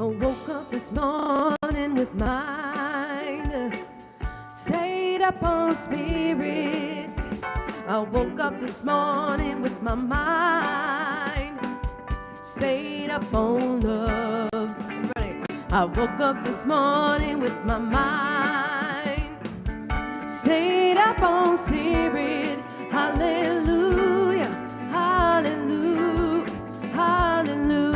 I woke up this morning with mind stayed up on spirit. I woke up this morning with my mind stayed up on love. Everybody. I woke up this morning with my mind stayed up on spirit. Hallelujah, hallelujah, hallelujah.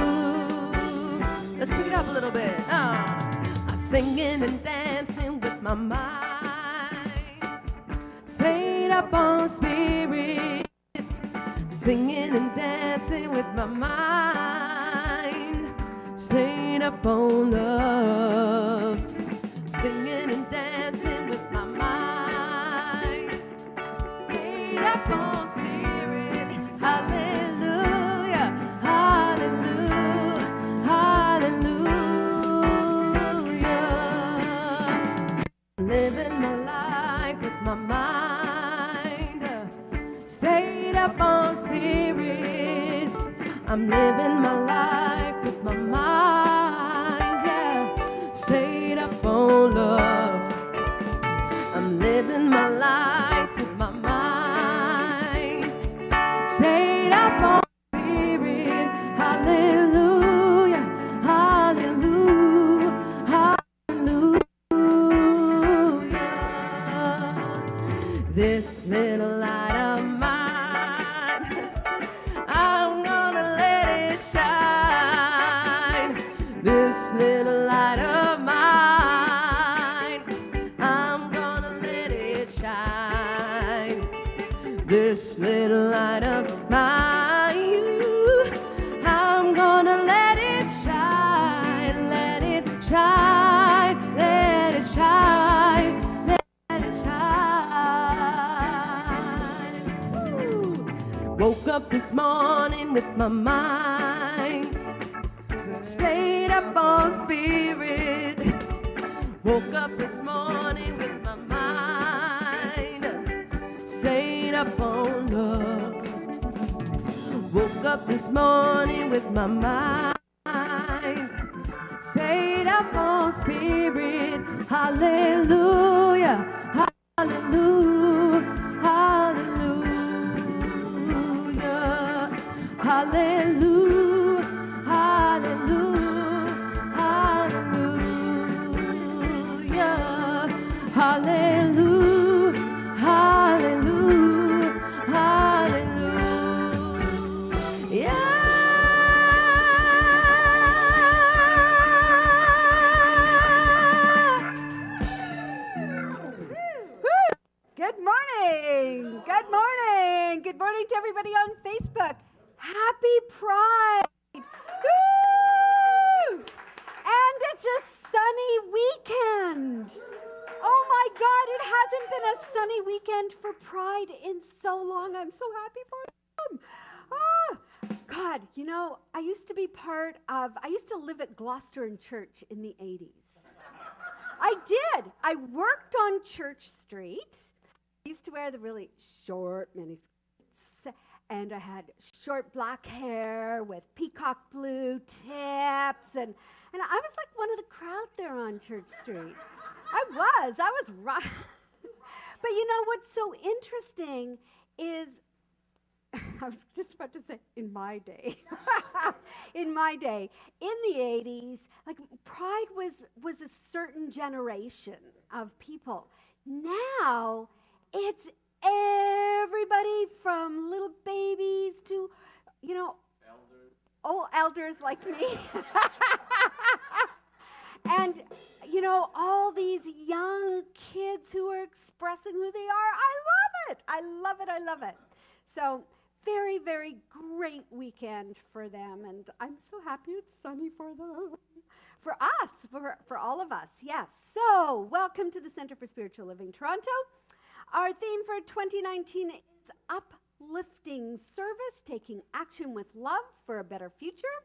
Let's pick it up a little bit. I'm singing and dancing with my mind stayed up on spirit. Singing and dancing with my mind stayed up on love. Singing and dancing with my mind stayed up on spirit. Hallelujah, hallelujah, hallelujah. Living my life with my mind stayed up on spirit. I'm living my life with my mind, yeah, stayed up on love. I'm living my life with my mind stayed up on spirit. Hallelujah, hallelujah, hallelujah. This little light of mine, I'm gonna let it shine. This little light of mine, I'm gonna let it shine. This little light of mine, I'm gonna let it shine. Let it shine, let it shine, let it shine. Ooh. Woke up this morning with my mind stayed up on spirit. Woke up this morning with my mind stayed up on love. Woke up this morning with my mind stayed up on spirit. Hallelujah, hallelujah, hallelujah, hallelujah, hallelujah, hallelujah, hallelujah, hallelujah, hallelujah. Good morning. Good morning. Good morning to everybody on Facebook. Happy Pride. Woo! And it's a sunny weekend. Oh my God, it hasn't been a sunny weekend for Pride in so long. I'm so happy for them. Oh, God, you know, I used to live at Gloucester and Church in the 80s. I did. I worked on Church Street. I used to wear the really short miniskirts, and I had short black hair with peacock blue tips, and I was like one of the crowd there on Church Street. I was right. But you know what's so interesting is, I was just about to say, in my day, in the 80s, like Pride was a certain generation of people. Now, it's everybody from little babies to, you know, old elders like me. And, you know, all these young kids who are expressing who they are. I love it. I love it. I love it. So, very, very great weekend for them. And I'm so happy it's sunny for them. For us, for all of us, yes. So, welcome to the Center for Spiritual Living Toronto. Our theme for 2019 is uplifting service, taking action with love for a better future.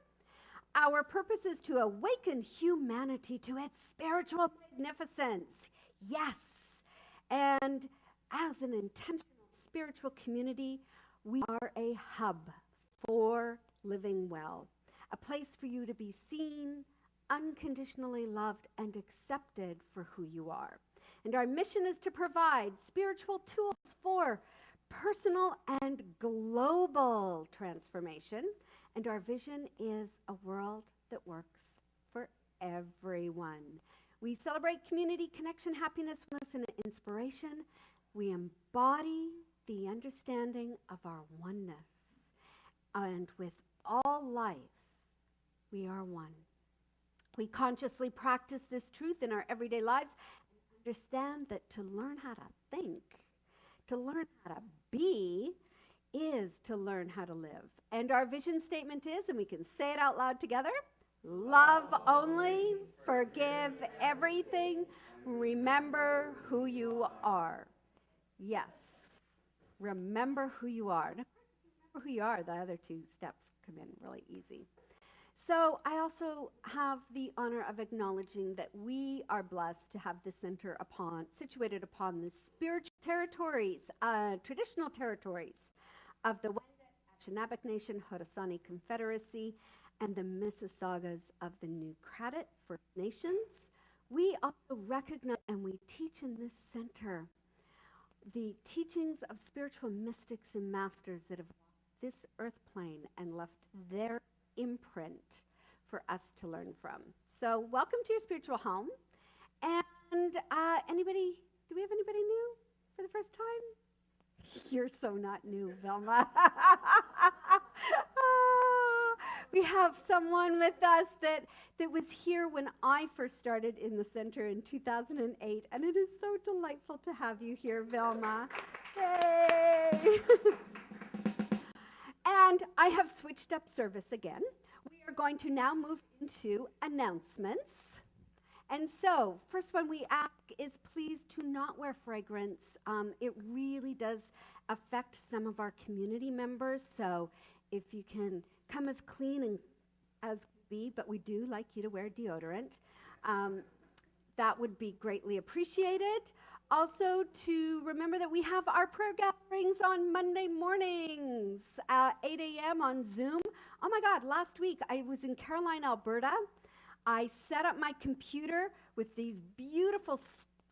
Our purpose is to awaken humanity to its spiritual magnificence. Yes. And as an intentional spiritual community, we are a hub for living well, a place for you to be seen, unconditionally loved and accepted for who you are. And our mission is to provide spiritual tools for personal and global transformation. And our vision is a world that works for everyone. We celebrate community, connection, happiness, wellness, and inspiration. We embody the understanding of our oneness. And with all life, we are one. We consciously practice this truth in our everyday lives and understand that to learn how to think, to learn how to be, is to learn how to live. And our vision statement is, and we can say it out loud together, love only, forgive everything, remember who you are. Yes, remember who you are. Now, remember who you are, the other two steps come in really easy. So I also have the honor of acknowledging that we are blessed to have the center situated upon the spiritual territories, traditional territories of the Wendat, Anishinaabe Nation, Haudenosaunee Confederacy, and the Mississaugas of the New Credit First Nations. We also recognize and we teach in this center the teachings of spiritual mystics and masters that have walked this earth plane and left their imprint for us to learn from. So welcome to your spiritual home. And do we have anybody new for the first time? You're so not new, Velma. We have someone with us that was here when I first started in the center in 2008, and it is so delightful to have you here, Velma. Yay! And I have switched up service again. We are going to now move into announcements. And so, first one we ask is please to not wear fragrance. It really does affect some of our community members, so if you can come as clean and as be, but we do like you to wear deodorant, that would be greatly appreciated. Also, to remember that we have our prayer gatherings on Monday mornings at 8 a.m. on Zoom. Oh my God, last week I was in Caroline, Alberta. I set up my computer with these beautiful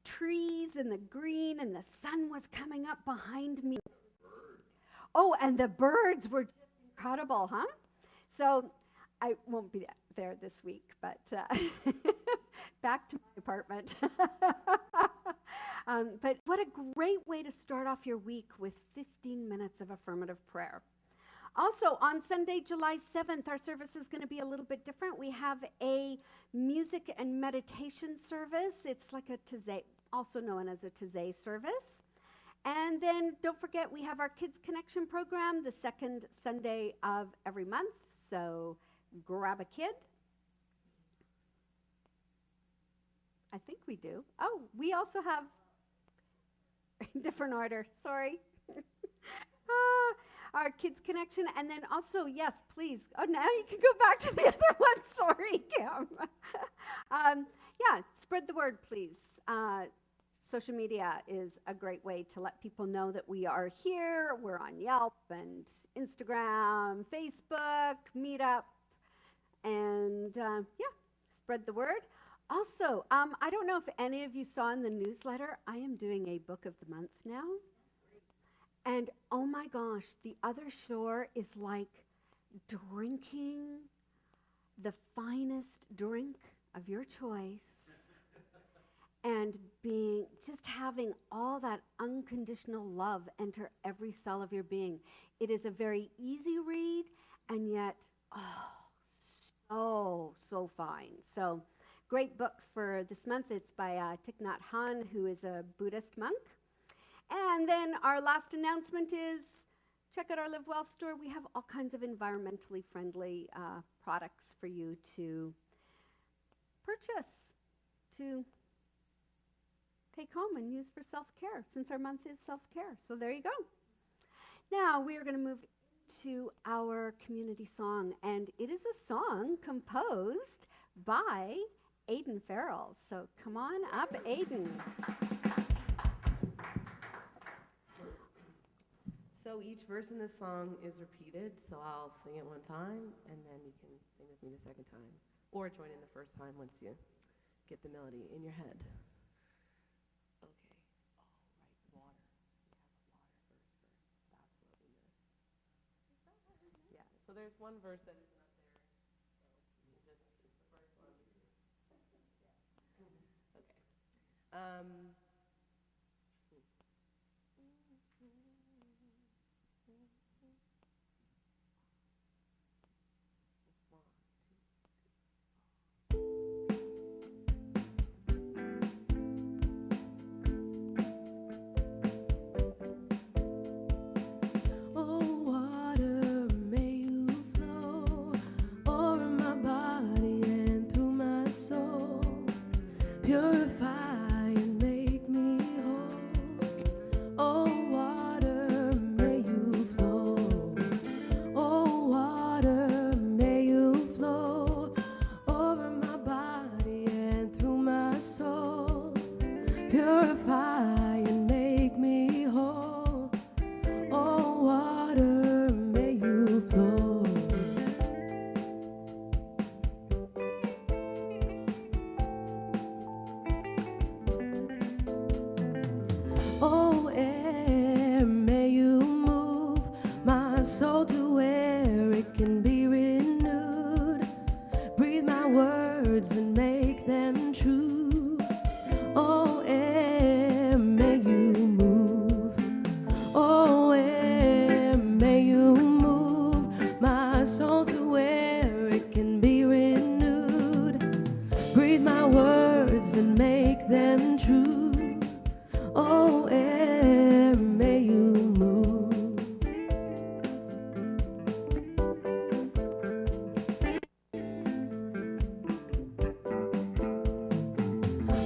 trees and the green, and the sun was coming up behind me. Oh, and the birds were just incredible, huh? So I won't be there this week, but back to my apartment. But what a great way to start off your week with 15 minutes of affirmative prayer. Also, on Sunday, July 7th, our service is going to be a little bit different. We have a music and meditation service. It's like a Taizé, also known as a Taizé service. And then don't forget, we have our Kids Connection program the second Sunday of every month. So grab a kid. I think we do. Oh, we also have different order, sorry. Our Kids Connection, and then also, yes, please. Oh, now you can go back to the other one. Sorry, Cam. Yeah, spread the word, please. Social media is a great way to let people know that we are here. We're on Yelp and Instagram, Facebook, Meetup, and yeah, spread the word. Also, I don't know if any of you saw in the newsletter, I am doing a book of the month now. And oh my gosh, the other shore is like drinking the finest drink of your choice and just having all that unconditional love enter every cell of your being. It is a very easy read, and yet, so fine. So, great book for this month. It's by Thich Nhat Hanh, who is a Buddhist monk. And then our last announcement is check out our Live Well store. We have all kinds of environmentally friendly products for you to purchase, to take home and use for self-care, since our month is self-care. So there you go. Now we are going to move to our community song, and it is a song composed by Aiden Farrell. So come on up, Aiden. So each verse in this song is repeated, so I'll sing it one time, and then you can sing with me the second time. or join in the first time once you get the melody in your head. Okay. Oh, right, water. We have a water first verse. That's what we missed. Yeah, so there's one verse that isn't up there. So you just, it's the first one. Yeah. Okay. Oh, water, may you flow over my body and through my soul. Purify and make me whole. Oh, water, may you flow. Oh, water, may you flow over my body and through my soul. Purify and make me whole. Oh, water, may you flow. Oh, air, may you move my soul to where it can be renewed. Breathe my words and make them true. Oh, air, may you move. Oh, air, may you move my soul to where it can be renewed. Breathe my words and make them true. Oh, air, may you move.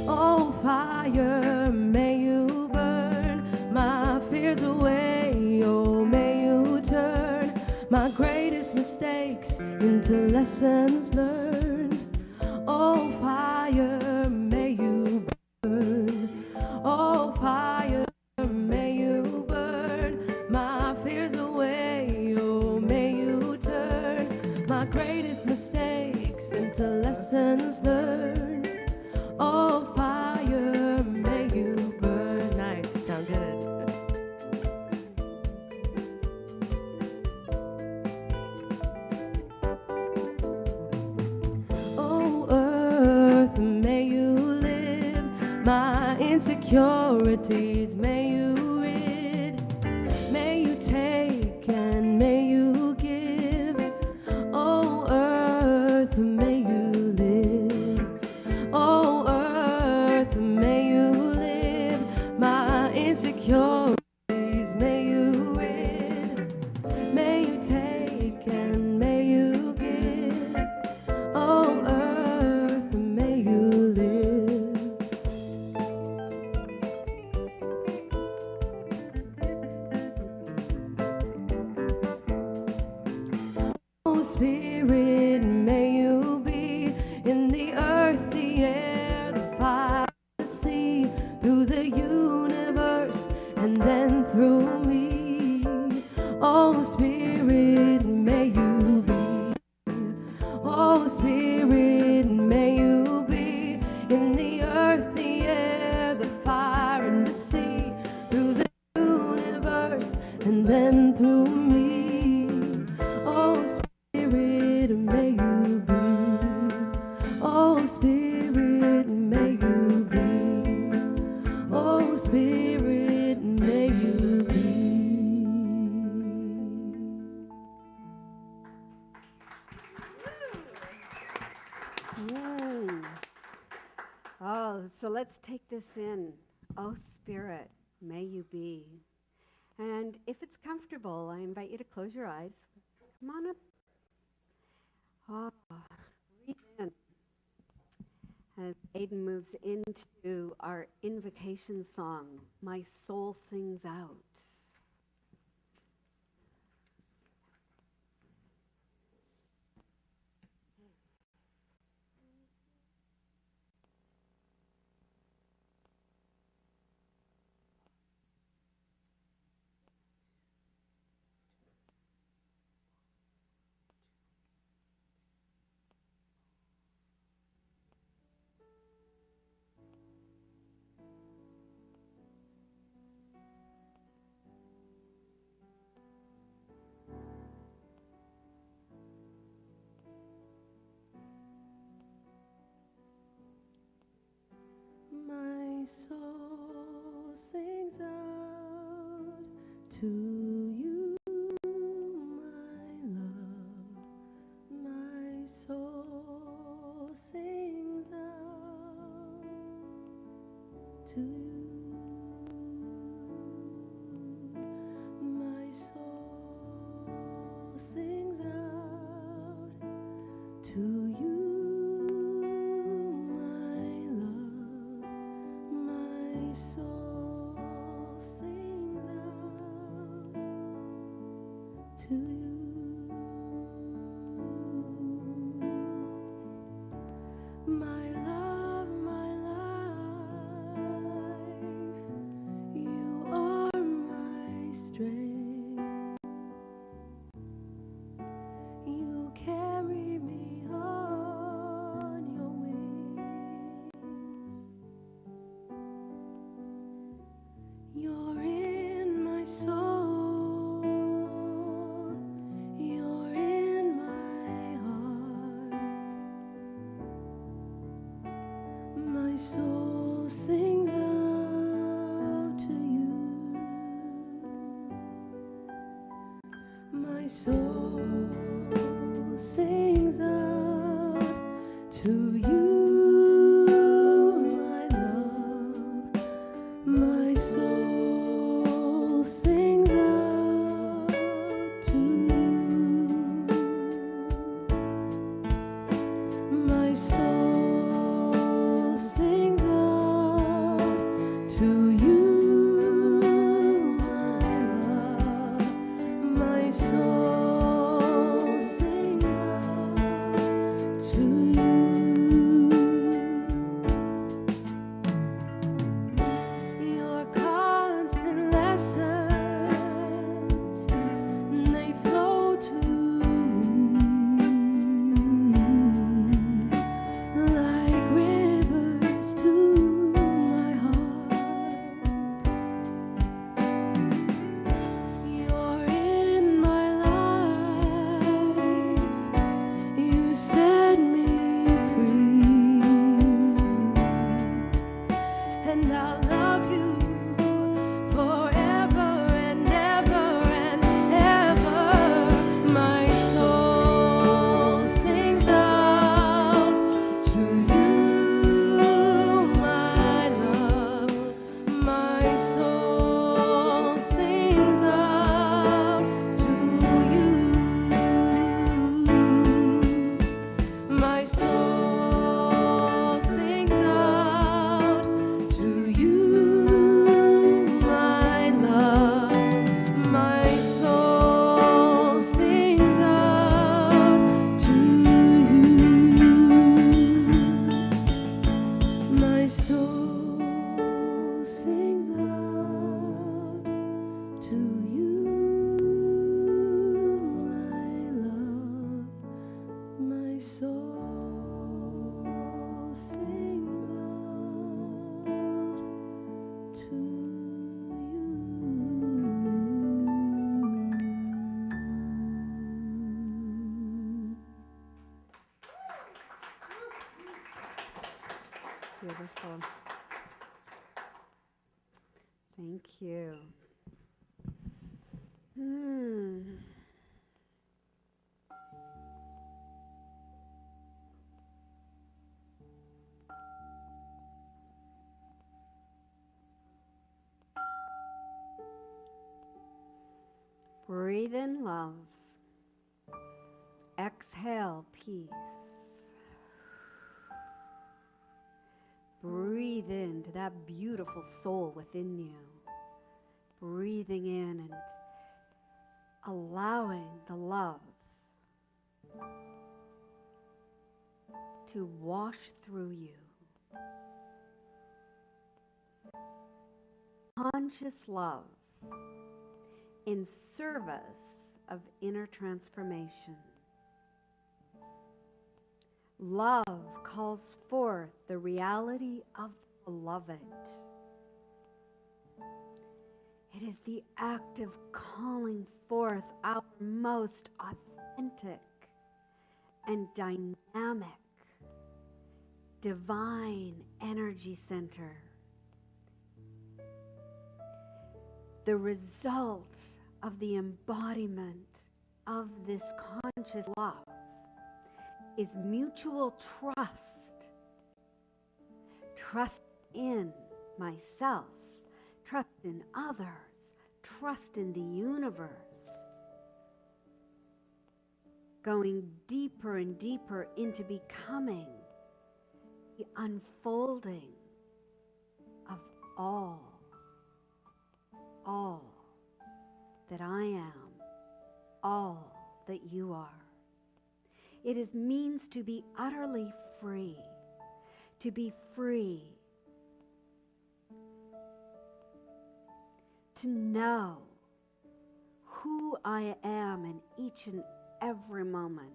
Oh, fire, may you burn my fears away. Oh, may you turn my greatest mistakes into lessons learned. Oh, fire, may you burn. Oh, fire, may you burn my fears away. Oh, may you turn my greatest mistakes into lessons learned. Oh, fire, may you burn. Nice, sound good. Oh, earth, may you live my insecurities, may you rid, may you take and may you give. Oh, earth, may you live. Oh, earth, may you live my insecurities, may you rid, may you take and may you give. Oh, earth, may you live. Oh, Spirit, may you be in the earth, the air, the fire, the sea, through the universe, and then through me. Oh, Spirit, may you be. Oh, Spirit, may you be in the earth, the air, the fire, and the sea, through the universe, and then through me. Oh, Spirit, may you be. Oh, Spirit, may you be. Oh, Spirit, may you be. Oh, so let's take this in. Oh, Spirit, may you be. And if it's comfortable, I invite you to close your eyes. Come on up. Oh, breathe in. As Aiden moves into our invocation song, My Soul Sings Out. To you, my love, my soul sings out. To you, my soul sings out. To you, my love, my soul sings out. To you, my love, my life, you are my strength. You carry me on your wings. You're in my soul. You're in my heart. My soul sings out to you. My soul sings out to you, my love. My soul sings out to you. My soul sings out to you, my love. My soul sings out to you. Your constant lessons, they flow to me like rivers to my heart. You're in my life. You set me free, and I'll love you forever and ever and ever. My soul sings out to you, my love. My soul sings out to you. My soul sings out to you, my love. My soul sings out to you. My soul sings out to you, my love. My soul sings out to you. Beautiful. Thank you. Breathe in love. Exhale peace. Breathe into that beautiful soul within you. Breathing in and allowing the love to wash through you. Conscious love in service of inner transformation. Love calls forth the reality of the beloved. It is the act of calling forth our most authentic and dynamic, divine energy center. the result of the embodiment of this conscious love is mutual trust. Trust in myself, trust in others, trust in the universe. Going deeper and deeper into becoming the unfolding of all that I am, all that you are. It is means to be utterly free, to be free, to know who I am in each and every moment.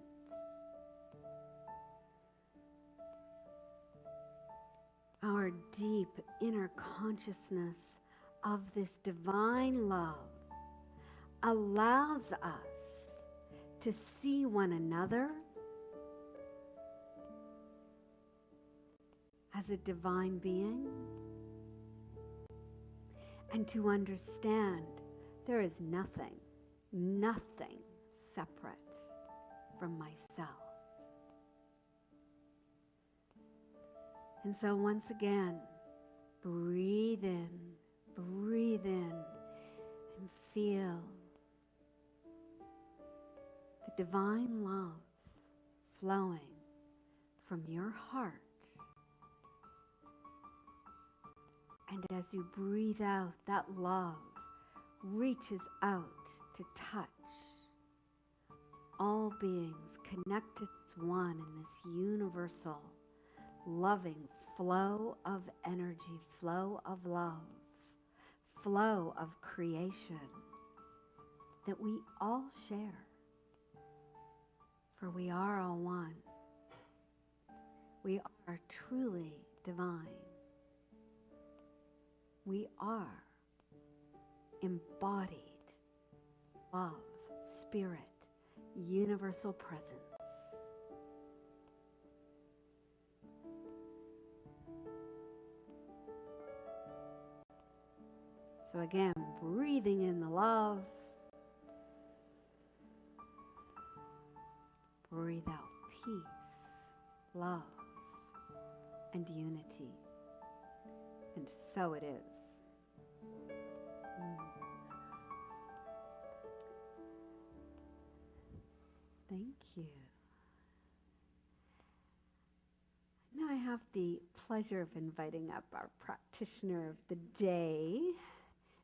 Our deep inner consciousness of this divine love allows us to see one another as a divine being and to understand there is nothing separate from myself. And so once again, breathe in, and feel the divine love flowing from your heart. And as you breathe out, that love reaches out to touch all beings connected as one in this universal, loving flow of energy, flow of love, flow of creation that we all share. For we are all one. We are truly divine. We are embodied love, spirit, universal presence. So again, breathing in the love, breathe out peace, love, and unity. And so it is. Thank you. Now I have the pleasure of inviting up our practitioner of the day,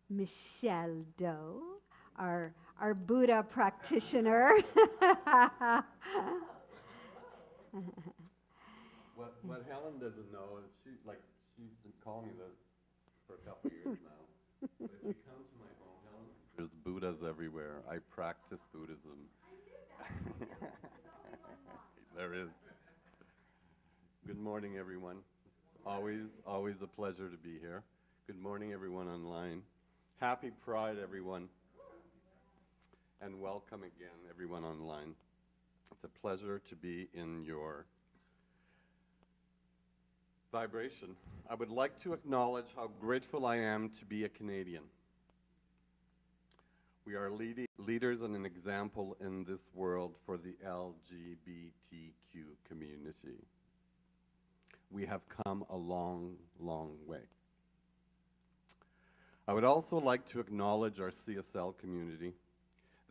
Michelle Doe, our Buddha practitioner. What Helen doesn't know is she's been calling me this for a couple of years now. But if you come to my home, Helen, there's Buddhas everywhere. I practice Buddhism. There is. Good morning, everyone. It's always a pleasure to be here. Good morning, everyone online. Happy Pride, everyone. And welcome again, everyone online. It's a pleasure to be in your vibration. I would like to acknowledge how grateful I am to be a Canadian. We are leaders and an example in this world for the LGBTQ community. We have come a long, long way. I would also like to acknowledge our CSL community,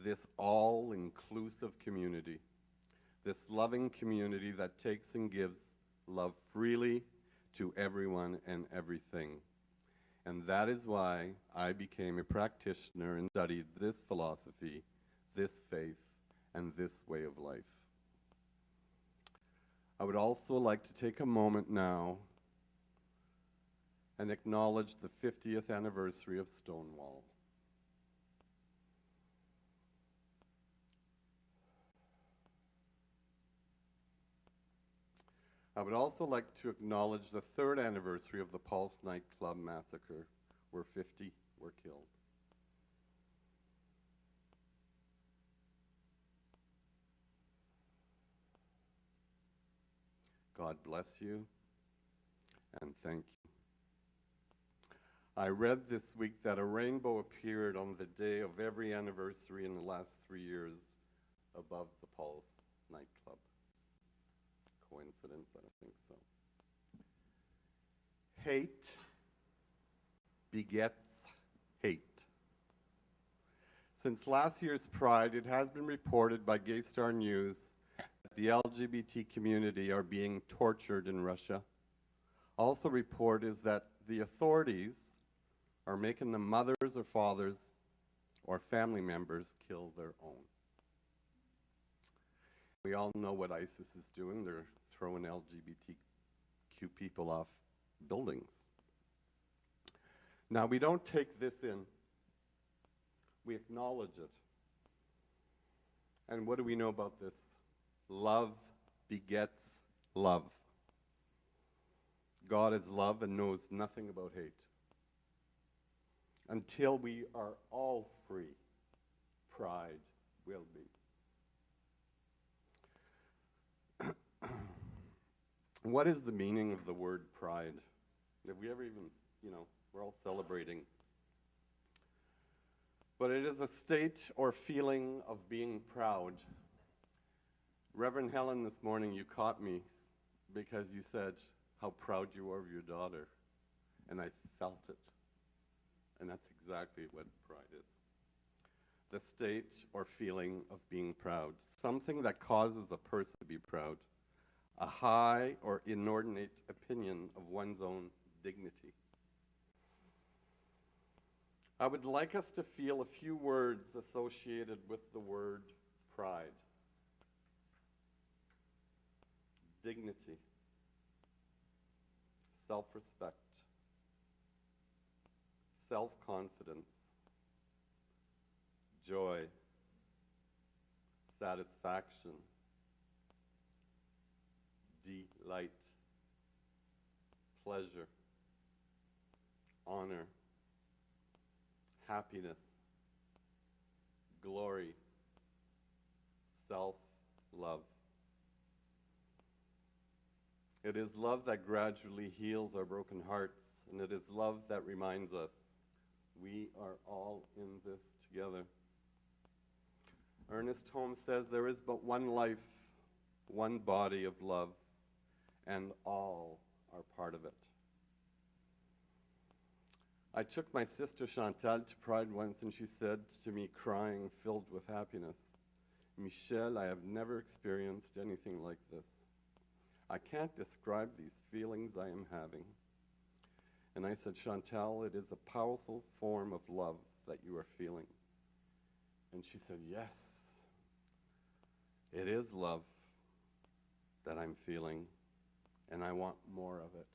this all-inclusive community, this loving community that takes and gives love freely to everyone and everything. And that is why I became a practitioner and studied this philosophy, this faith, and this way of life. I would also like to take a moment now and acknowledge the 50th anniversary of Stonewall. I would also like to acknowledge the 3rd anniversary of the Pulse nightclub massacre, where 50 were killed. God bless you, and thank you. I read this week that a rainbow appeared on the day of every anniversary in the last 3 years above the Pulse nightclub. Coincidence? I don't think so. Hate begets hate. Since last year's Pride, it has been reported by Gay Star News that the LGBT community are being tortured in Russia. Also report is that the authorities are making the mothers or fathers or family members kill their own. We all know what ISIS is doing. They're throwing LGBTQ people off buildings. Now, we don't take this in. We acknowledge it. And what do we know about this? Love begets love. God is love and knows nothing about hate. Until we are all free, pride will be. What is the meaning of the word pride? Have we ever even, we're all celebrating. But it is a state or feeling of being proud. Reverend Helen, this morning you caught me because you said how proud you are of your daughter. And I felt it. And that's exactly what pride is. The state or feeling of being proud. Something that causes a person to be proud. A high or inordinate opinion of one's own dignity. I would like us to feel a few words associated with the word pride. Dignity. Self-respect. Self-confidence. Joy. Satisfaction. Delight. Pleasure. Honor. Happiness. Glory. Self-love. It is love that gradually heals our broken hearts, and it is love that reminds us we are all in this together. Ernest Holmes says there is but one life, one body of love, and all are part of it. I took my sister Chantal to Pride once, and she said to me, crying, filled with happiness, "Michel, I have never experienced anything like this. I can't describe these feelings I am having." And I said, "Chantal, it is a powerful form of love that you are feeling." And she said, "Yes, it is love that I'm feeling, and I want more of it."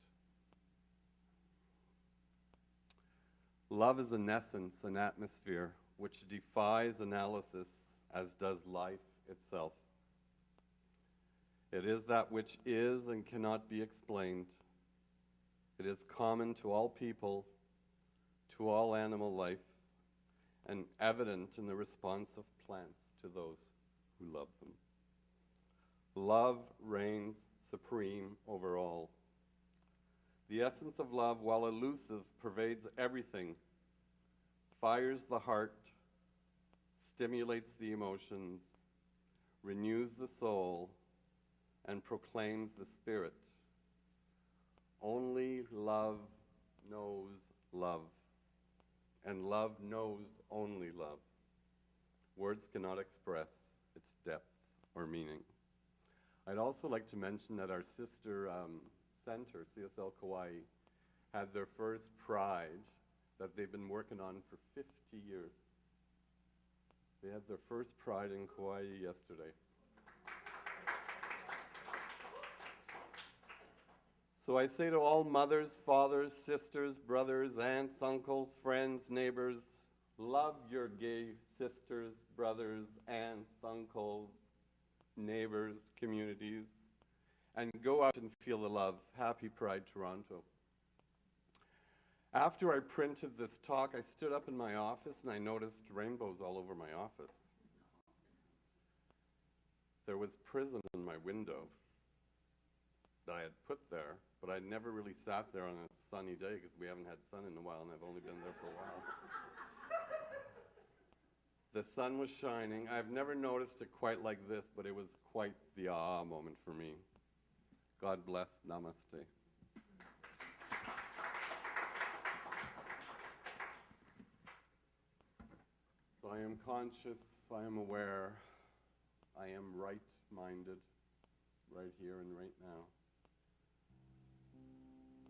Love is in essence an atmosphere which defies analysis, as does life itself. It is that which is and cannot be explained. It is common to all people, to all animal life, and evident in the response of plants to those who love them. Love reigns supreme over all. The essence of love, while elusive, pervades everything, fires the heart, stimulates the emotions, renews the soul, and proclaims the spirit. Only love knows love, and love knows only love. Words cannot express its depth or meaning. I'd also like to mention that our sister center, CSL Kauai, had their first Pride that they've been working on for 50 years. They had their first Pride in Kauai yesterday. So I say to all mothers, fathers, sisters, brothers, aunts, uncles, friends, neighbors, love your gay sisters, brothers, aunts, uncles, neighbors, communities, and go out and feel the love. Happy Pride, Toronto. After I printed this talk, I stood up in my office and I noticed rainbows all over my office. There was prison in my window. that I had put there, but I never really sat there on a sunny day because we haven't had sun in a while, and I've only been there for a while. The sun was shining. I've never noticed it quite like this, but it was quite the aha moment for me. God bless. Namaste. So I am conscious, I am aware, I am right-minded, right here and right now.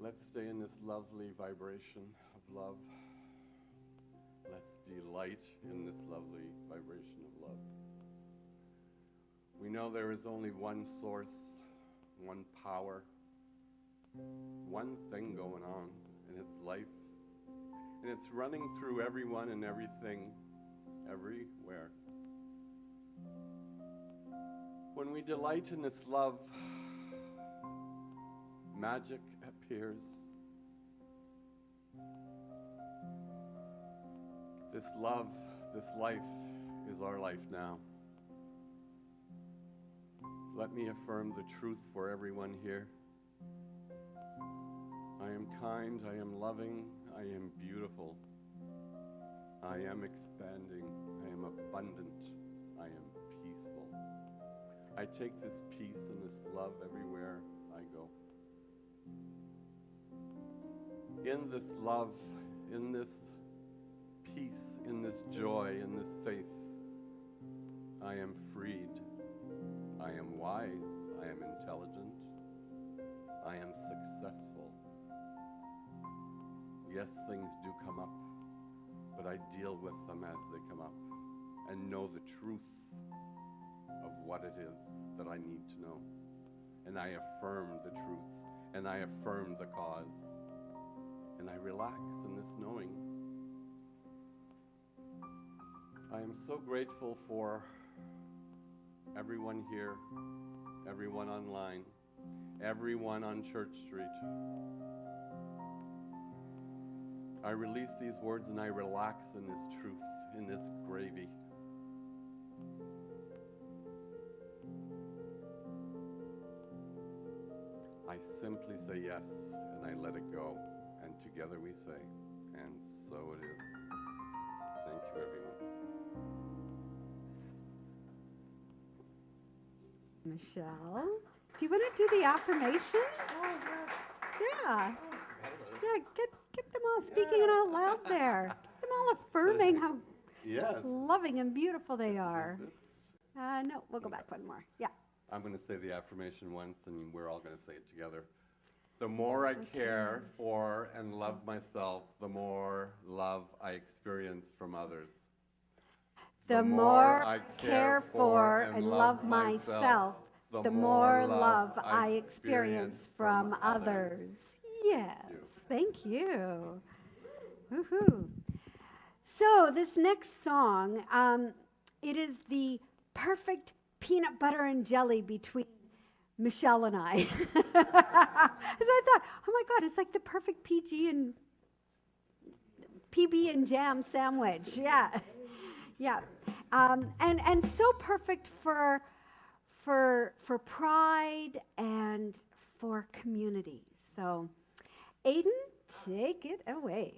Let's stay in this lovely vibration of love. Let's delight in this lovely vibration of love. We know there is only one source, one power, one thing going on, and it's life. And it's running through everyone and everything, everywhere. When we delight in this love, magic appears. This love, this life is our life now. Let me affirm the truth for everyone here. I am kind, I am loving, I am beautiful. I am expanding, I am abundant, I am peaceful. I take this peace and this love everywhere I go. In this love, in this peace, in this joy, in this faith, I am freed. I am wise. I am intelligent. I am successful. Yes, things do come up, but I deal with them as they come up and know the truth of what it is that I need to know. And I affirm the truth, and I affirm the cause. And I relax in this knowing. I am so grateful for everyone here, everyone online, everyone on Church Street. I release these words and I relax in this truth, in this gravy. I simply say yes and I let it go. And together we say, and so it is. Thank you, everyone. Michelle, do you want to do the affirmation? Yeah. Yeah, get them all speaking it out loud there. Get them all affirming how Yes. loving and beautiful they are. No, we'll go back one more. Yeah. I'm going to say the affirmation once, and we're all going to say it together. The more I care for and love myself, the more love I experience from others. The more I care for and love myself, the more love I experience from others. Yes, thank you. Woohoo. So this next song, it is the perfect peanut butter and jelly between Michelle and I. As I thought, oh my God, it's like the perfect PB and jam sandwich. Yeah, yeah, and so perfect for pride and for community. So, Aiden, take it away.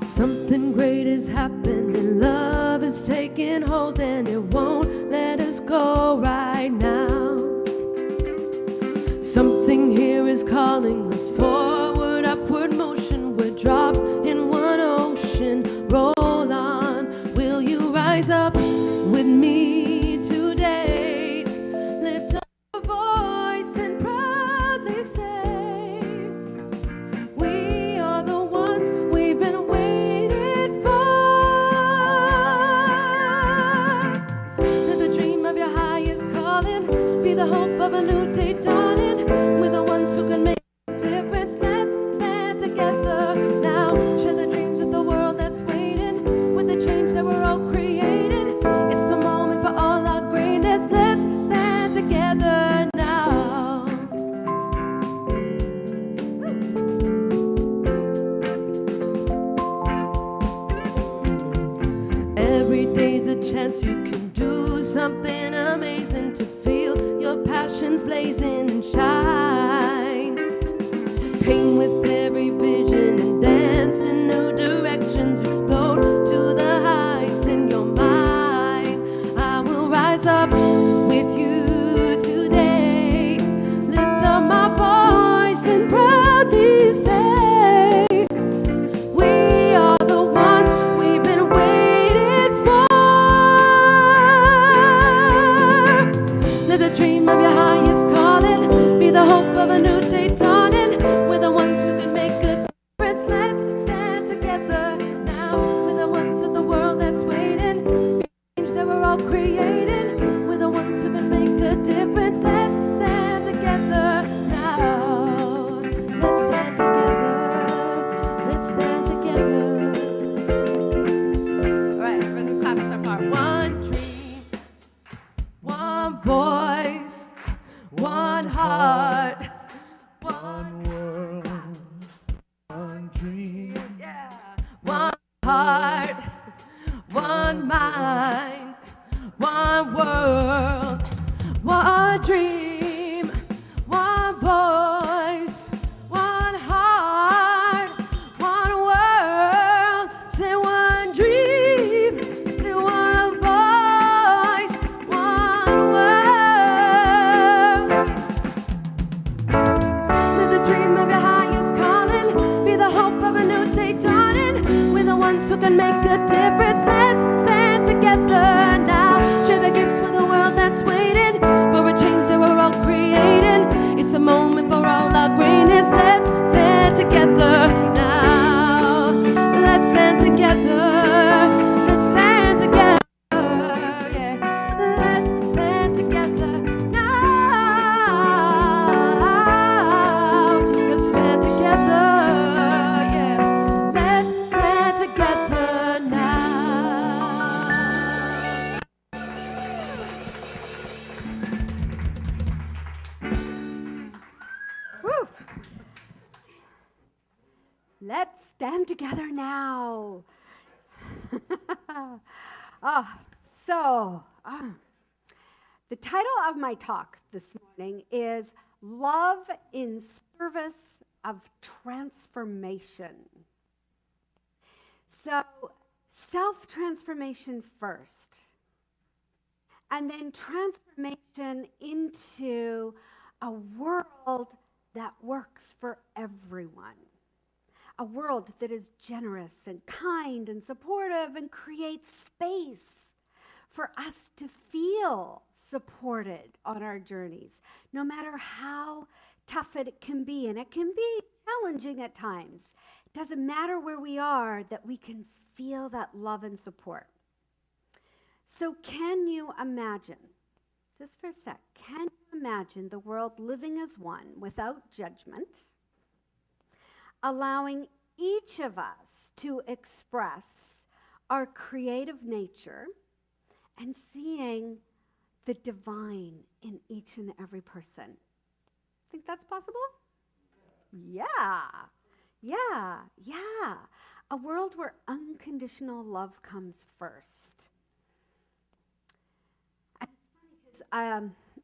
Something great has happened and love is taking hold and it won't let us go right now. Something here is calling us forward, upward motion. We're drops in one ocean. Roll on, will you rise up with me today? Lift up a voice and proudly say, we are the ones we've been waiting for. can make a difference. Let's stand together now. Share the gifts with the world that's waiting for a change that we're all creating. It's a moment for all our greatness. Let's stand together now. Let's stand together. Let's stand together. Yeah. Let's stand together now. Let's stand together. Yeah. Let's stand together now. Woo! Let's stand together now. The title of my talk this morning is Love in Service of Transformation. So, self-transformation first, and then transformation into a world that works for everyone. A world that is generous and kind and supportive and creates space for us to feel supported on our journeys, no matter how tough it can be. And it can be challenging at times. It doesn't matter where we are, that we can feel that love and support. So can you imagine, just for a sec, can you imagine the world living as one without judgment, allowing each of us to express our creative nature and seeing the divine in each and every person? Think that's possible? Yeah. A world where unconditional love comes first. And it's funny 'cause,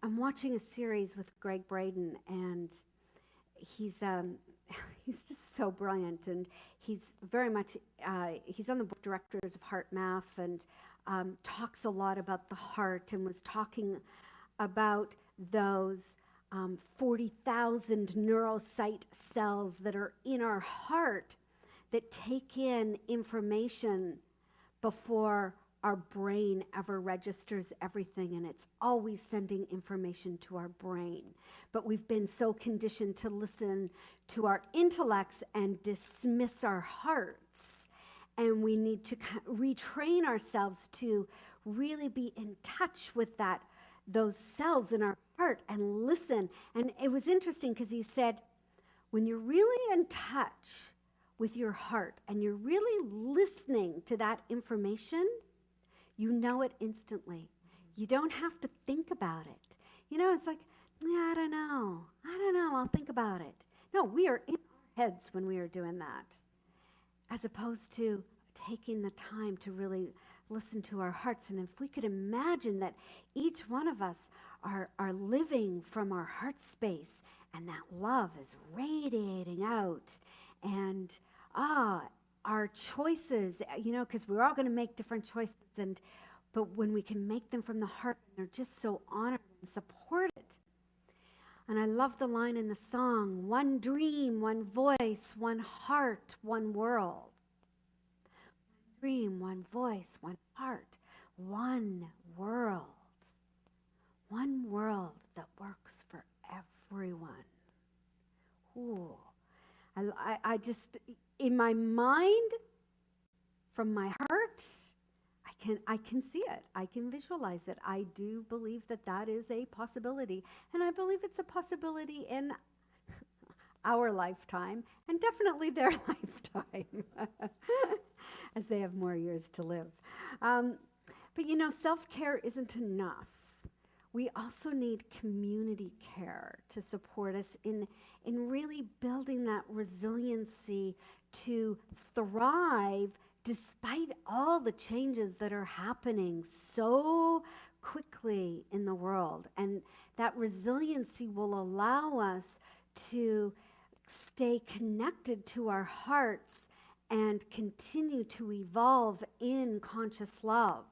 I'm watching a series with Greg Braden, and he's just so brilliant, and he's very much, he's on the board of directors of Heart Math, and talks a lot about the heart, and was talking about those 40,000 neurocyte cells that are in our heart that take in information before our brain ever registers everything, and it's always sending information to our brain. But we've been so conditioned to listen to our intellects and dismiss our hearts. And we need to retrain ourselves to really be in touch with those cells in our heart and listen. And it was interesting because he said, when you're really in touch with your heart and you're really listening to that information, you know it instantly. You don't have to think about it. It's like, I don't know, I'll think about it. No, we are in our heads when we are doing that, as opposed to taking the time to really listen to our hearts. And if we could imagine that each one of us are living from our heart space, and that love is radiating out, and our choices, because we're all going to make different choices, but when we can make them from the heart, they're just so honored and supported. And I love the line in the song, one dream, one voice, one heart, one world. One dream, one voice, one heart, one world. One world that works for everyone. Ooh. I just, in my mind, from my heart, I can see it. I can visualize it. I do believe that is a possibility. And I believe it's a possibility in our lifetime, and definitely their lifetime, as they have more years to live. But self-care isn't enough. We also need community care to support us in really building that resiliency to thrive despite all the changes that are happening so quickly in the world. And that resiliency will allow us to stay connected to our hearts and continue to evolve in conscious love.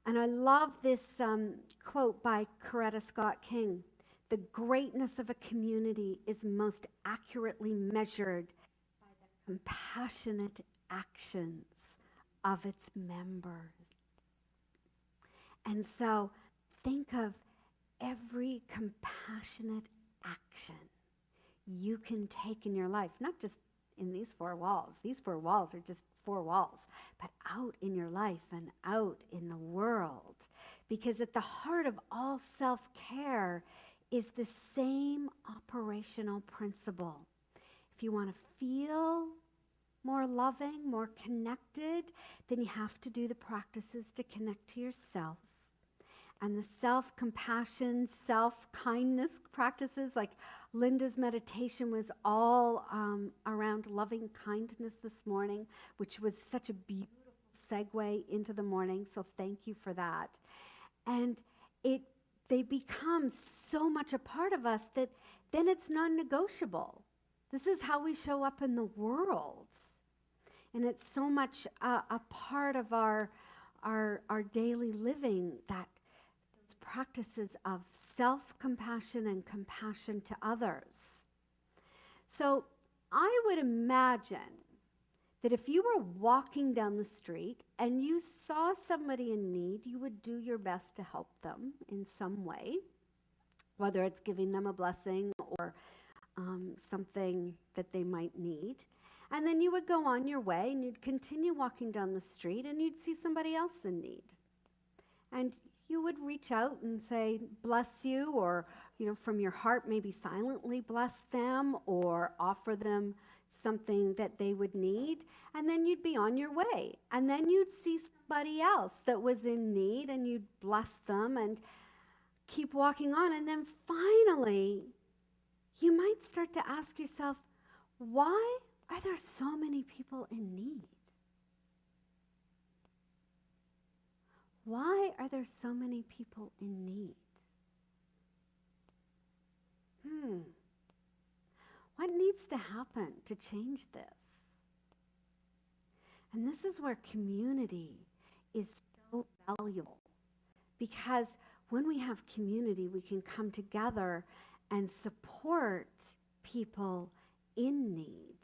And I love this quote by Coretta Scott King. The greatness of a community is most accurately measured by the compassionate actions of its members. And so think of every compassionate action you can take in your life, not just in these four walls. These four walls are just four walls, but out in your life and out in the world. Because at the heart of all self-care is the same operational principle. If you want to feel more loving, more connected, then you have to do the practices to connect to yourself. And the self-compassion, self-kindness practices, like Linda's meditation was all around loving kindness this morning, which was such a beautiful segue into the morning, so thank you for that. And they become so much a part of us that then it's non-negotiable. This is how we show up in the world. And it's so much a part of our daily living, that those practices of self-compassion and compassion to others. So I would imagine that if you were walking down the street and you saw somebody in need, you would do your best to help them in some way, whether it's giving them a blessing or something that they might need. And then you would go on your way and you'd continue walking down the street and you'd see somebody else in need. And you would reach out and say, bless you, or, from your heart, maybe silently bless them or offer them something that they would need. And then you'd be on your way. And then you'd see somebody else that was in need and you'd bless them and keep walking on. And then finally, you might start to ask yourself, why are there so many people in need? Why are there so many people in need? What needs to happen to change this? And this is where community is so valuable, because when we have community, we can come together and support people in need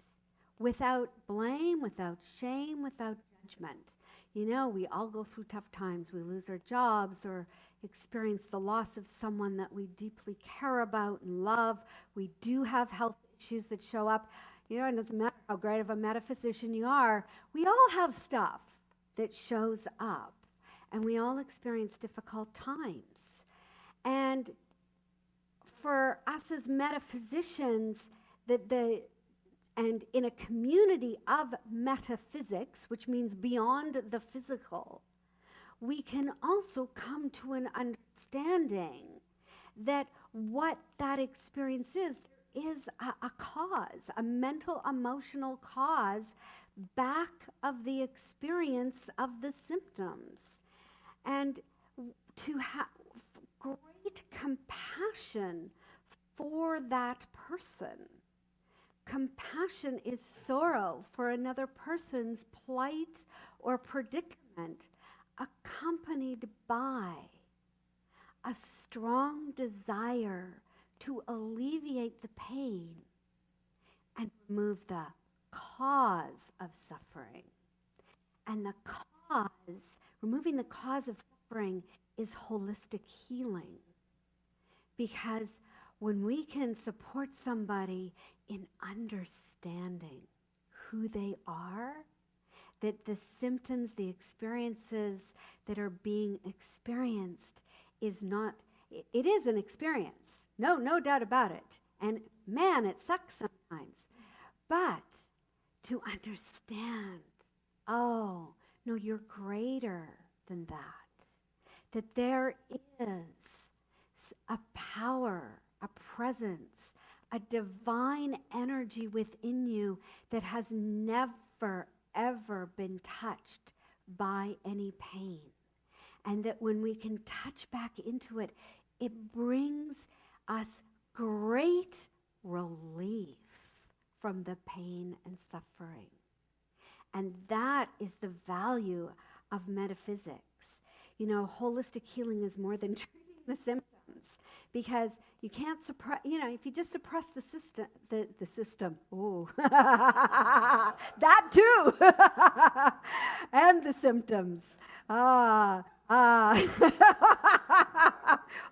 without blame, without shame, without judgment. We all go through tough times. We lose our jobs or experience the loss of someone that we deeply care about and love. We do have health issues that show up. It doesn't matter how great of a metaphysician you are. We all have stuff that shows up, and we all experience difficult times. And for us as metaphysicians, and in a community of metaphysics, which means beyond the physical, we can also come to an understanding that what that experience is a cause, a mental, emotional cause back of the experience of the symptoms. And to have great compassion for that person. Compassion is sorrow for another person's plight or predicament, accompanied by a strong desire to alleviate the pain and remove the cause of suffering. And removing the cause of suffering is holistic healing. Because when we can support somebody in understanding who they are, that the symptoms, the experiences that are being experienced is not, it is an experience. No doubt about it. And man, it sucks sometimes. But to understand, oh, no, you're greater than that. That there is a power, a presence, a divine energy within you that has never, ever been touched by any pain. And that when we can touch back into it, it brings us great relief from the pain and suffering. And that is the value of metaphysics. Holistic healing is more than treating the symptoms, because you can't suppress, if you just suppress the system, ooh, that too, and the symptoms. Oh,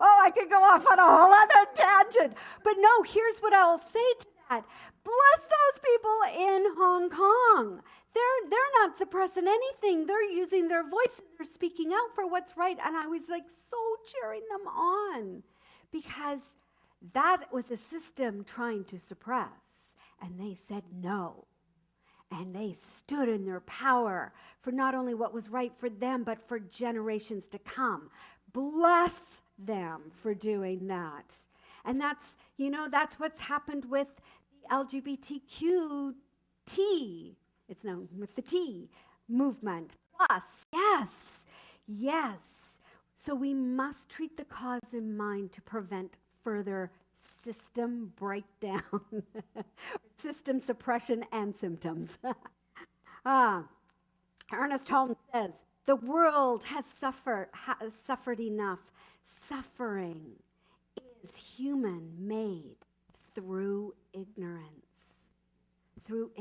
I could go off on a whole other tangent. But no, here's what I'll say to that. Bless those people in Hong Kong. They're not suppressing anything. They're using their voice and they're speaking out for what's right. And I was like so cheering them on because that was a system trying to suppress. And they said no. And they stood in their power for not only what was right for them, but for generations to come. Bless them for doing that. And that's what's happened with the LGBTQT. It's known with the T movement. Plus, yes. So we must treat the cause in mind to prevent further system breakdown, system suppression and symptoms. Ernest Holmes says, the world has suffered enough. Suffering is human-made through ignorance. Through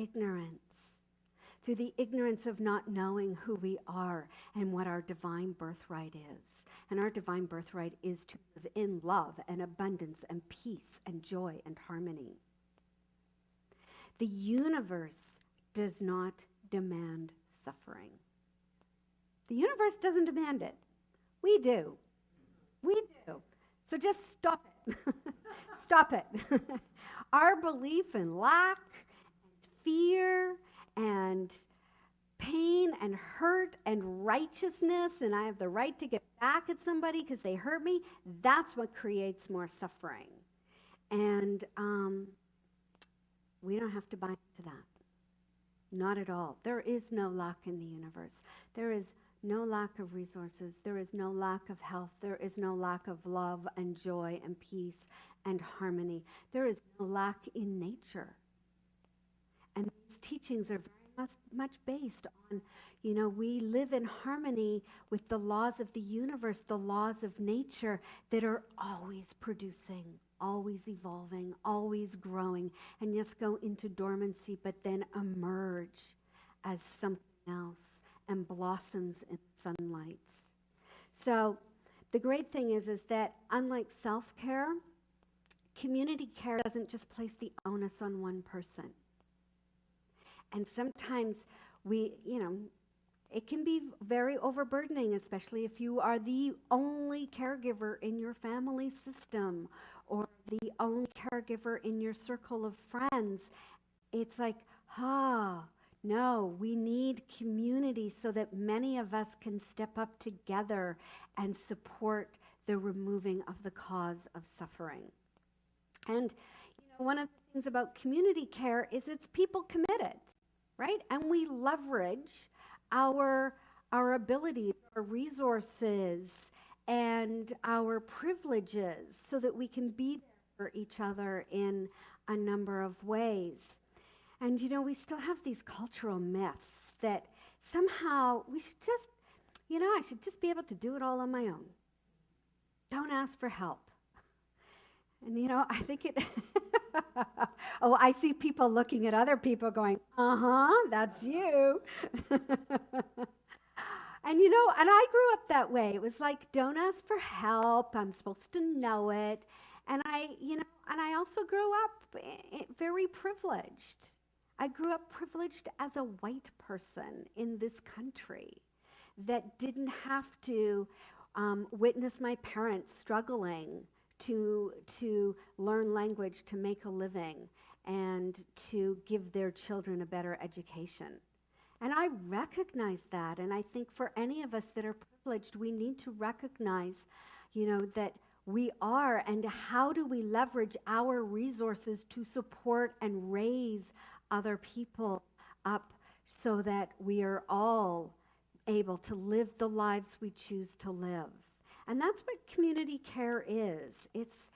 the ignorance of not knowing who we are and what our divine birthright is. And our divine birthright is to live in love and abundance and peace and joy and harmony. The universe does not demand suffering. The universe doesn't demand it. We do. So just stop it. Stop it. Our belief in lack, and fear, and pain and hurt and righteousness, and I have the right to get back at somebody because they hurt me, that's what creates more suffering. And we don't have to buy into that. Not at all. There is no lack in the universe. There is no lack of resources. There is no lack of health. There is no lack of love and joy and peace and harmony. There is no lack in nature. And these teachings are very much based on, we live in harmony with the laws of the universe, the laws of nature that are always producing, always evolving, always growing, and just go into dormancy, but then emerge as something else and blossoms in sunlight. So the great thing is that unlike self-care, community care doesn't just place the onus on one person. And sometimes it can be very overburdening, especially if you are the only caregiver in your family system or the only caregiver in your circle of friends. It's like, no, we need community so that many of us can step up together and support the removing of the cause of suffering. And one of the things about community care is it's people committed, right? And we leverage our abilities, our resources, and our privileges so that we can be there for each other in a number of ways. And we still have these cultural myths that somehow we should just, I should just be able to do it all on my own. Don't ask for help. And I think it, I see people looking at other people going, that's you. And and I grew up that way. It was like, don't ask for help. I'm supposed to know it. And I also grew up very privileged. I grew up privileged as a white person in this country that didn't have to witness my parents struggling to learn language, to make a living, and to give their children a better education. And I recognize that, and I think for any of us that are privileged, we need to recognize, that we are, and how do we leverage our resources to support and raise other people up so that we are all able to live the lives we choose to live. And that's what community care is. It's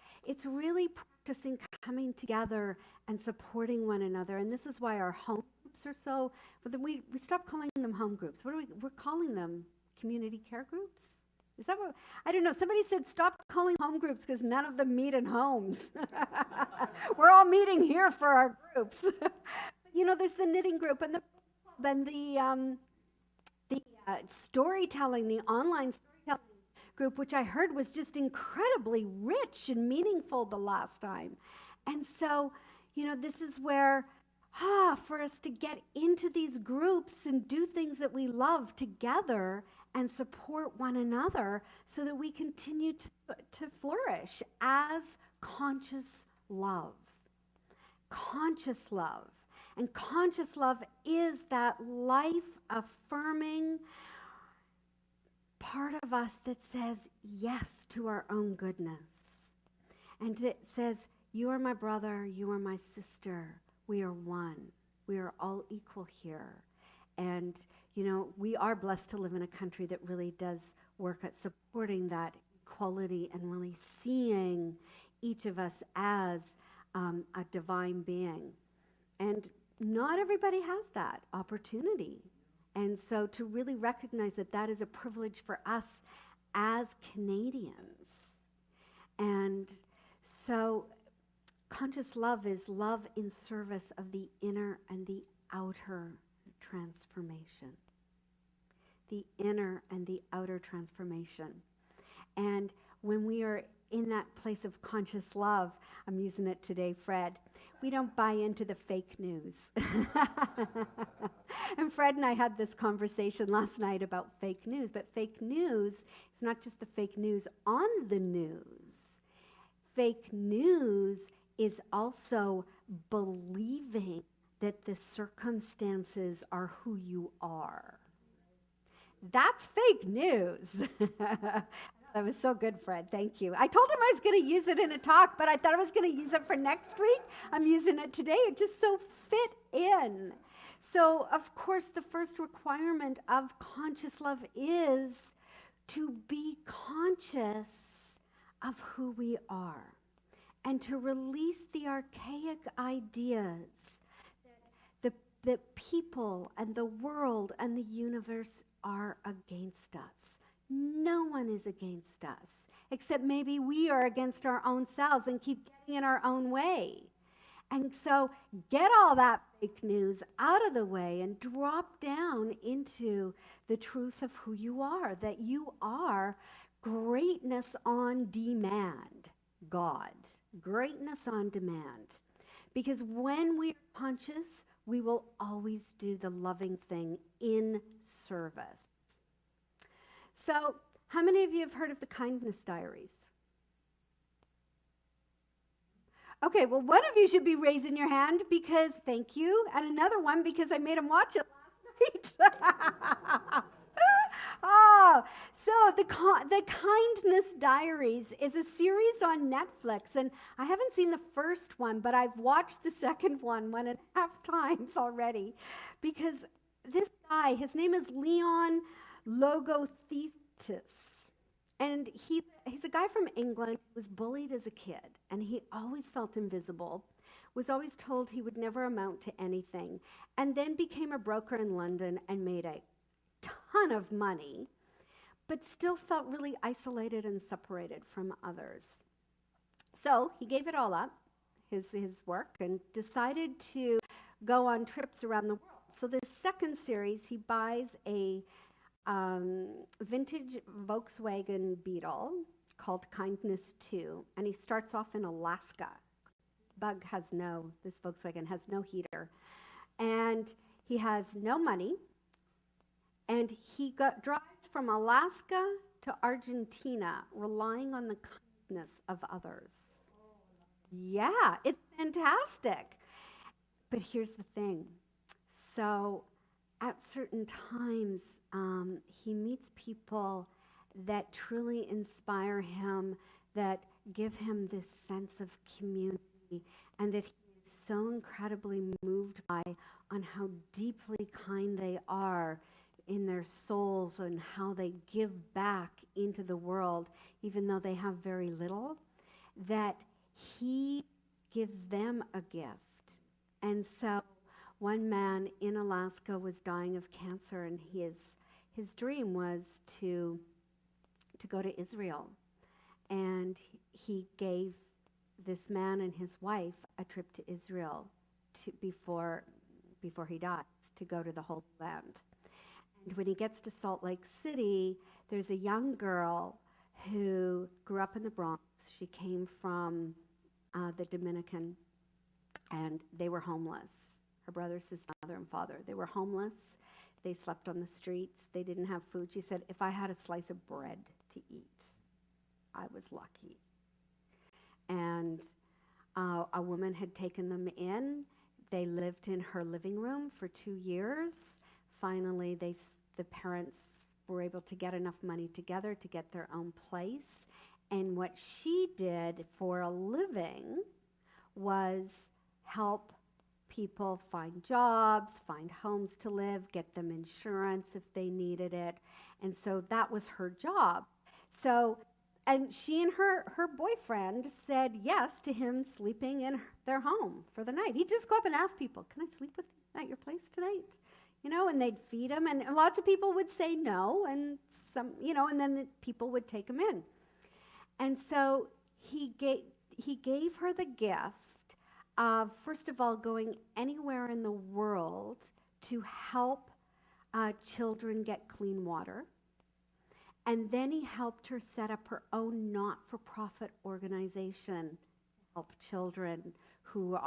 really practicing coming together and supporting one another. And this is why our home groups are so, but we stopped calling them home groups. We're calling them community care groups? Is that what? I don't know. Somebody said stop calling home groups because none of them meet in homes. We're all meeting here for our groups. There's the knitting group and the storytelling, the online storytelling group, which I heard was just incredibly rich and meaningful the last time. And so, this is where, for us to get into these groups and do things that we love together and support one another so that we continue to flourish as conscious love. Conscious love. And conscious love is that life-affirming part of us that says yes to our own goodness. And it says, you are my brother, you are my sister, we are one. We are all equal here. And, we are blessed to live in a country that really does work at supporting that equality and really seeing each of us as a divine being. And not everybody has that opportunity. And so to really recognize that that is a privilege for us as Canadians. And so conscious love is love in service of the inner and the outer transformation. The inner and the outer transformation. And when we are in that place of conscious love, I'm using it today, Fred, we don't buy into the fake news. And Fred and I had this conversation last night about fake news, but fake news is not just the fake news on the news. Fake news is also believing that the circumstances are who you are. That's fake news. That was so good, Fred. Thank you. I told him I was going to use it in a talk, but I thought I was going to use it for next week. I'm using it today. It just so fit in. So, of course, the first requirement of conscious love is to be conscious of who we are and to release the archaic ideas that people and the world and the universe are against us. No one is against us, except maybe we are against our own selves and keep getting in our own way. And so get all that fake news out of the way and drop down into the truth of who you are, that you are greatness on demand, God. Greatness on demand. Because when we are conscious, we will always do the loving thing in service. So, how many of you have heard of the kindness diaries? Okay, well, one of you should be raising your hand because, thank you, and another one because I made him watch it last night. So the Kindness Diaries is a series on Netflix, and I haven't seen the first one, but I've watched the second one 1.5 times already, because this guy, his name is Leon Logothetis, and he's a guy from England who was bullied as a kid, and he always felt invisible, was always told he would never amount to anything, and then became a broker in London and made a ton of money, but still felt really isolated and separated from others. So he gave it all up, his work, and decided to go on trips around the world. So this second series, he buys a vintage Volkswagen Beetle called Kindness 2, and he starts off in Alaska. This Volkswagen has no heater, and he has no money, and he drives from Alaska to Argentina, relying on the kindness of others. Yeah, it's fantastic. But here's the thing. So at certain times, he meets people that truly inspire him, that give him this sense of community, and that he is so incredibly moved by on how deeply kind they are in their souls and how they give back into the world, even though they have very little, that he gives them a gift. And so one man in Alaska was dying of cancer, and his dream was to to go to Israel. And he gave this man and his wife a trip to Israel before he dies, to go to the Holy Land. And when he gets to Salt Lake City, there's a young girl who grew up in the Bronx. She came from the Dominican, and they were homeless. Her brother, sister, mother, and father. They were homeless. They slept on the streets. They didn't have food. She said, if I had a slice of bread to eat, I was lucky. And a woman had taken them in. They lived in her living room for 2 years. Finally, the parents were able to get enough money together to get their own place. And what she did for a living was help people find jobs, find homes to live, get them insurance if they needed it. And so that was her job. So, and she and her boyfriend said yes to him sleeping in their home for the night. He'd just go up and ask people, can I sleep at your place tonight? You know, and they'd feed him, and lots of people would say no, and some, you know, and then the people would take him in. And so he gave her the gift of, first of all, going anywhere in the world to help children get clean water. And then he helped her set up her own not-for-profit organization to help children who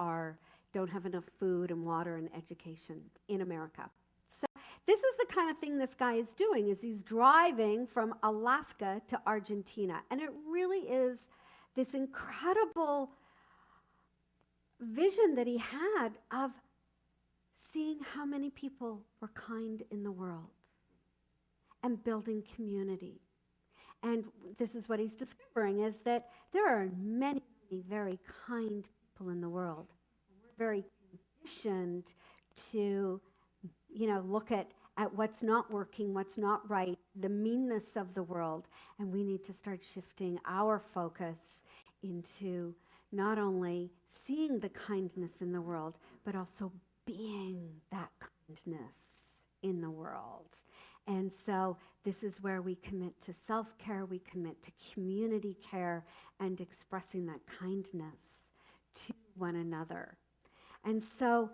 don't have enough food and water and education in America. So this is the kind of thing this guy is doing, is he's driving from Alaska to Argentina. And it really is this incredible vision that he had of seeing how many people were kind in the world and building community. And this is what he's discovering, is that there are many, many very kind people in the world. We're very conditioned to, you know, look at what's not working, what's not right, the meanness of the world. And we need to start shifting our focus into not only seeing the kindness in the world, but also being that kindness in the world. And so this is where we commit to self-care, we commit to community care, and expressing that kindness to one another. And so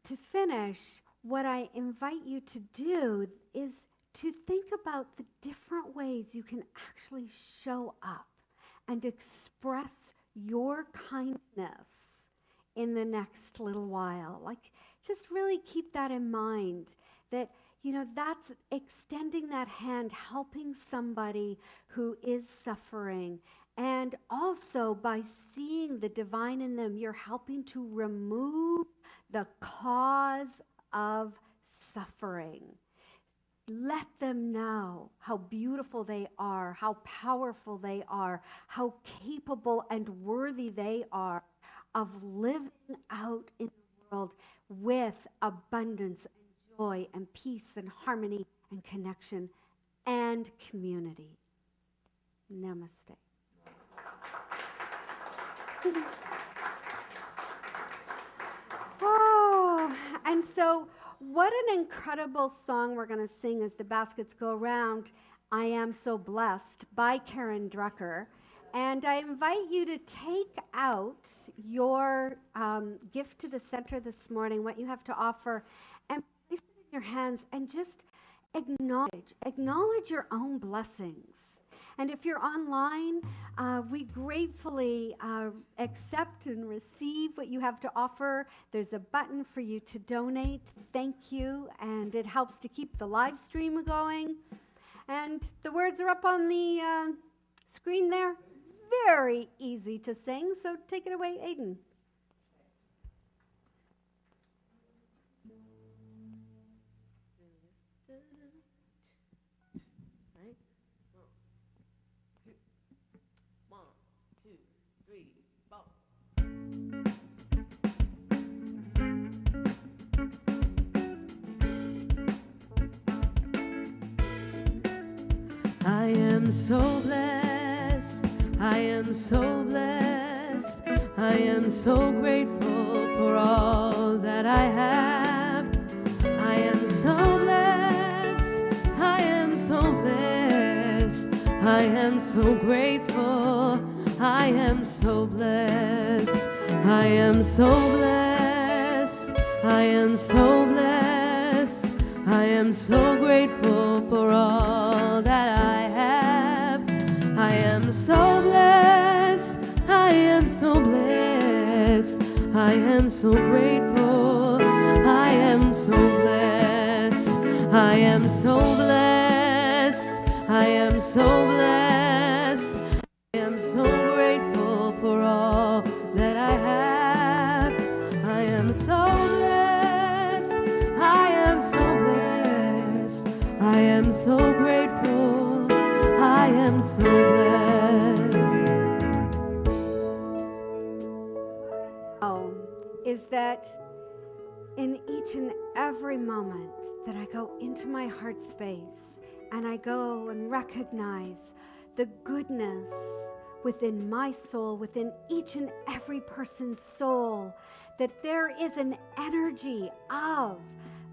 to finish, what I invite you to do is to think about the different ways you can actually show up and express your kindness in the next little while. Like, just really keep that in mind, that, you know, that's extending that hand, helping somebody who is suffering. And also, by seeing the divine in them, you're helping to remove the cause of suffering. Let them know how beautiful they are, how powerful they are, how capable and worthy they are of living out in the world with abundance and joy and peace and harmony and connection and community. Namaste. Oh, and so what an incredible song we're going to sing as the baskets go around. I Am So Blessed by Karen Drucker. And I invite you to take out your gift to the center this morning, what you have to offer, and place it in your hands and just acknowledge your own blessings. And if you're online, we gratefully accept and receive what you have to offer. There's a button for you to donate. Thank you. And it helps to keep the live stream going. And the words are up on the screen there. Very easy to sing, so take it away, Aiden. Right? 1, 2, 3, 4. I am so blessed, I am so blessed, I am so grateful for all that I have. I am so blessed, I am so blessed, I am so grateful. I am so blessed. I am so blessed. I am so blessed. I am so grateful for all that I have. I am so blessed. I am so blessed. I am so grateful. I am so blessed. I am so blessed. I am so blessed. I am so grateful for all that I have. I am so blessed. I am so blessed. I am so grateful. I am so blessed. Is that in each and every moment that I go into my heart space and I go and recognize the goodness within my soul, within each and every person's soul, that there is an energy of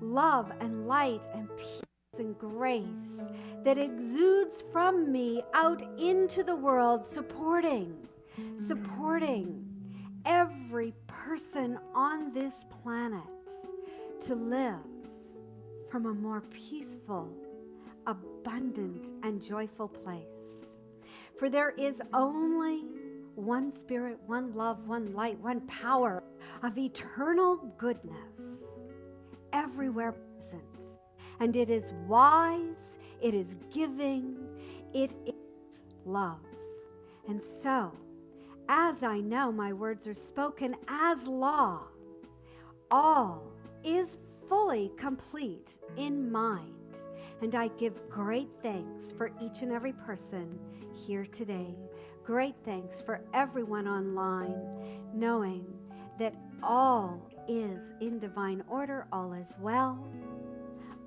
love and light and peace and grace that exudes from me out into the world, supporting every person on this planet to live from a more peaceful, abundant, and joyful place. For there is only one spirit, one love, one light, one power of eternal goodness everywhere present. And it is wise, it is giving, it is love. And so, as I know my words are spoken as law, all is fully complete in mind. And I give great thanks for each and every person here today. Great thanks for everyone online, knowing that all is in divine order, all is well,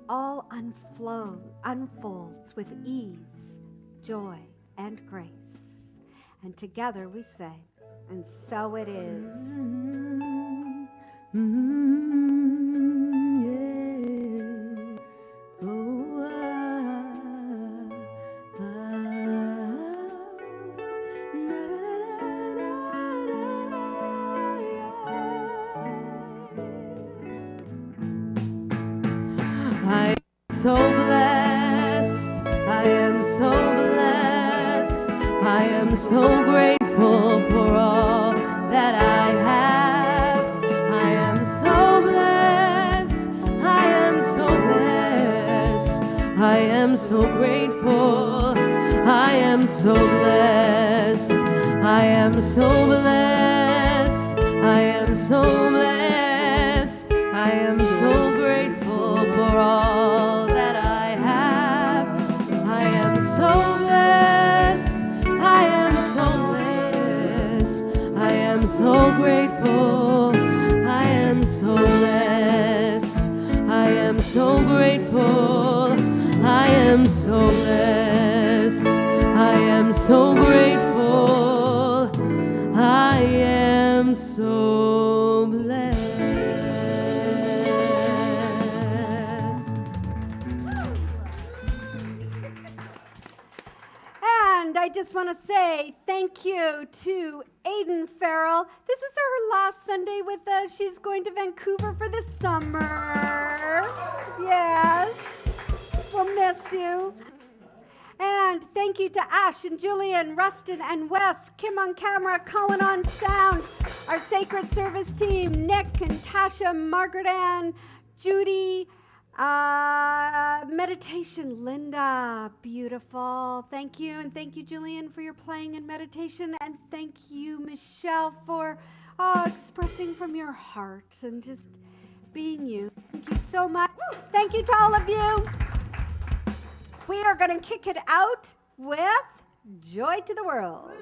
all unfolds with ease, joy, and grace. And together we say, and so it is. I am so blessed. I am so blessed. I am so grateful for all that I have. I am so blessed. I am so blessed. I am so grateful. I am so blessed. I am so blessed. I am so blessed. I am so grateful for all that I have. I am so blessed. I am so blessed. I am so grateful. I am so blessed. I am so grateful. I am so blessed. I am so grateful. I am so blessed. And I just want to say thank you to Aiden Farrell. This is her last Sunday with us. She's going to Vancouver for the summer. Yes. We'll miss you. And thank you to Ash and Julian, Rustin and Wes, Kim on camera, Cohen on sound, our Sacred Service team, Nick and Tasha, Margaret Ann, Judy, meditation, Linda, beautiful. Thank you. And thank you, Julian, for your playing and meditation. And thank you, Michelle, for expressing from your heart and just being you. Thank you so much. Thank you to all of you. We are going to kick it out with Joy to the World.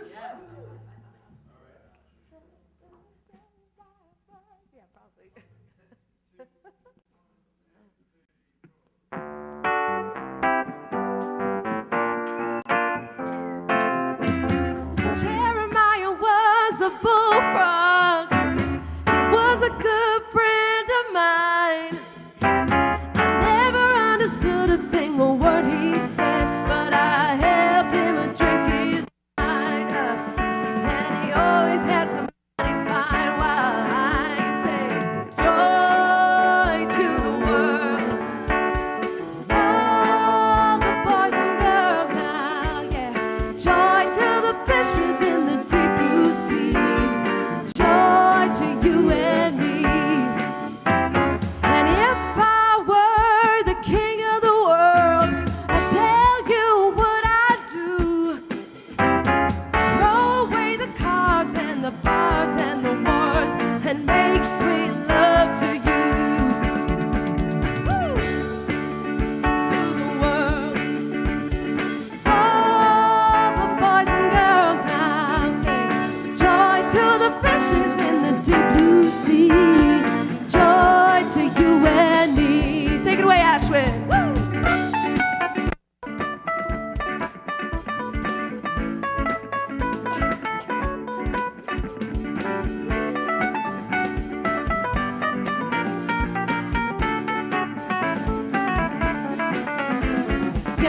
Jeremiah was a bullfrog. He was a good friend of mine. I never understood a single word he said, but I helped him drink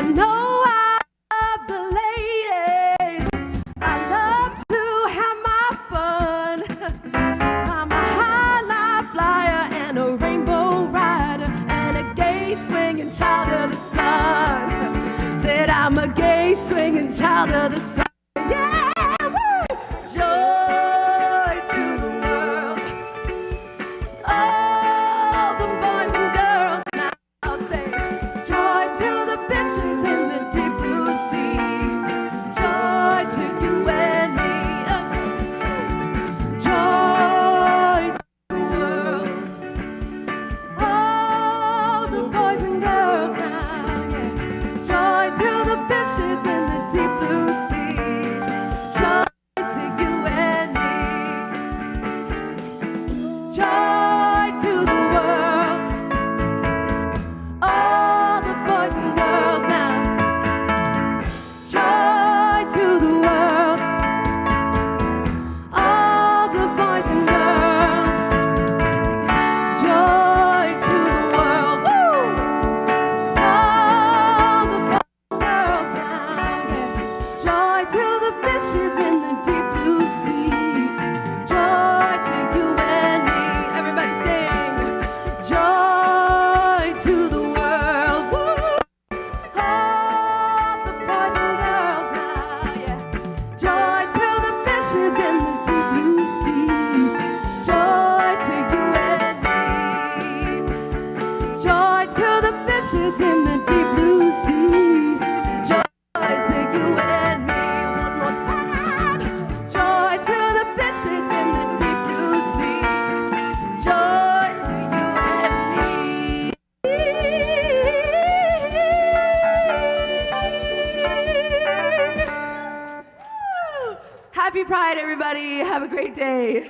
You know I love the ladies. I love to have my fun. I'm a high life flyer and a rainbow rider and a gay swinging child of the sun. Said I'm a gay swinging child of the sun. Yeah, woo! Joy to the world. All the boys and girls now say joy to the bitches in the deep blue sea. Joy to you and me. Joy to the world. All the boys and girls now, yeah. Joy to the bitches in the deep blue sea. Joy to you and me. Joy to the world. All the boys and girls now. Joy to the world. All the boys and girls. Joy to the world. Woo! All the boys and girls now. Yeah. Joy to the fishes in the deep blue sea. Joy to you and me. Everybody sing. Joy to the world. Woo! All the boys and girls now, yeah. Joy to the fishes in the deep blue sea. Joy to you and me. Joy to the fishes in the deep blue sea. Joy to you and me. One more time. Joy to the fishes in the deep blue sea. Joy to you and me. Happy Pride, everybody. Have a great day.